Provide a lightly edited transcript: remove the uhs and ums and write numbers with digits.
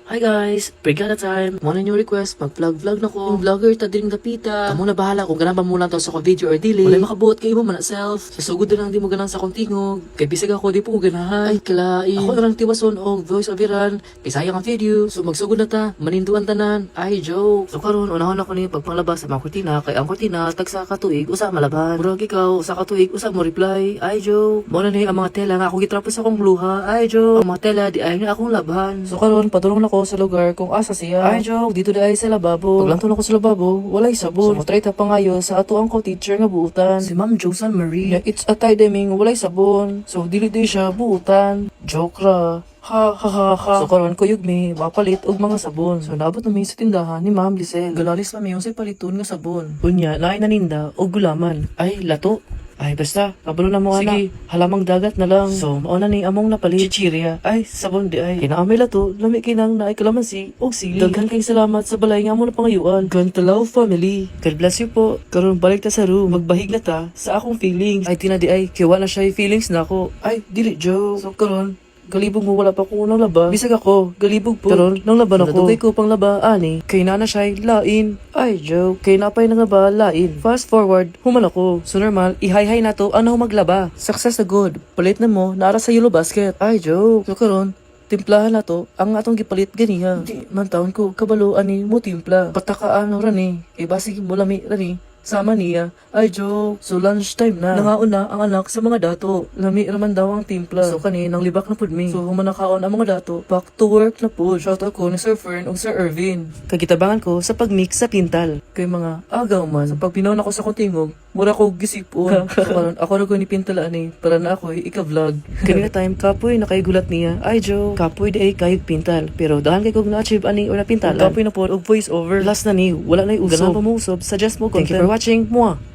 Hi guys! Brigada time! Muna yung request, mag-vlog na ko. Yung vlogger ta diring dapita. Kamu na bahala kung ganang ba muna to sa video or dili. Wala makabuot kayo mo man self. Sasugod na lang di mo ganang sa kong tingog. Kay bisag ako di po ko ganahan. Ay kalain. Ako na lang tiwason o voice overan. Kay sayang ang video. So magsugod na ta. Maninduan tanan. Ay joke. So karon unahon ako ni pagpanglabas sa mga kurtina. Kay ang kurtina tagsa katuig usa malaban. Murag ikaw sa katuig usa mo reply. Ay joke. Muna ni ang mga tela nga ako gitrapos akong bluha. Ay joke. Ang mga tela di ay nga akong laban. So karon padulong na ko sa lugar kung asa siya. Ay joke, dito di ay sa lababo. Paglanton ako sa lababo, walay sabon. So try ta pa ngayon sa ato ang co-teacher nga buutan. Si Ma'am Josan Marie. Yeah, it's a timing, walay sabon. So dili di siya buutan. Joke ra. Ha ha ha ha. So karon ko yugmi, mapalit og mga sabon. So naabot na mi sa tindahan ni Ma'am Lisel. Galalis na mi yung sa paliton nga sabon. Unya, naay naninda og gulaman. Ay lato. Ay, basta, kabalo na mo sige, halamang dagat na lang. So, mauna ni among napalit. Chichirya. Ay, sabon di ay. Kinaamay lato, lami kinang naay kalamansi, og sili. Daghan kay salamat sa balay nga mo na pangayuan. Gantalaw family. God bless you po. Karon balik ta sa room. Magbahig na ta sa akong feelings. Ay, tinadi ay, kiwa na siya yung feelings na ako. Ay, dili joke. So, karon, galibog mo wala pa ko nang laba. Bisag ako, galibog po. Karon nang laban ako. Natugay ko pang laba ani. Kay na siya lain. Ay joke. Kay napay nang laba lain. Fast forward, human ako. So normal, ihay-hay na to ano maglaba. Success na good. Palit na mo, naara sa yellow basket. Ay joke. So karon, timplahan na to, ang atong gipalit ganiha. Di man taon ko, kabalo ani mo timpla. Patakaan rani. E basig mo lami rani. Sama niya. Ay joke. So lunchtime na. Nangauna ang anak sa mga dato. Lami raman daw ang timpla. So kani nang libak na pud mi. So humanakaon ang mga dato. Back to work na pud. Shout out ko ni Sir Fern ug Sir Irvin. Kagitabangan ko sa pagmix sa pintal. Kay mga agaw man. Sa pagpinaw ako sa kontingog, mura ko gisipon. So karon ako ra ko ni pintala ani para na ako ika-vlog. Kanina time kapoy nakaygulat niya. Ay joke. Kapoy di ay kayog pintal. Pero dahan kay kog na-achieve ani or na pintalan. Kapoy na pod og voice over. Last na ni wala na usob. Ganang pamusob. Suggest mo content. Thank you for watching. Mwah!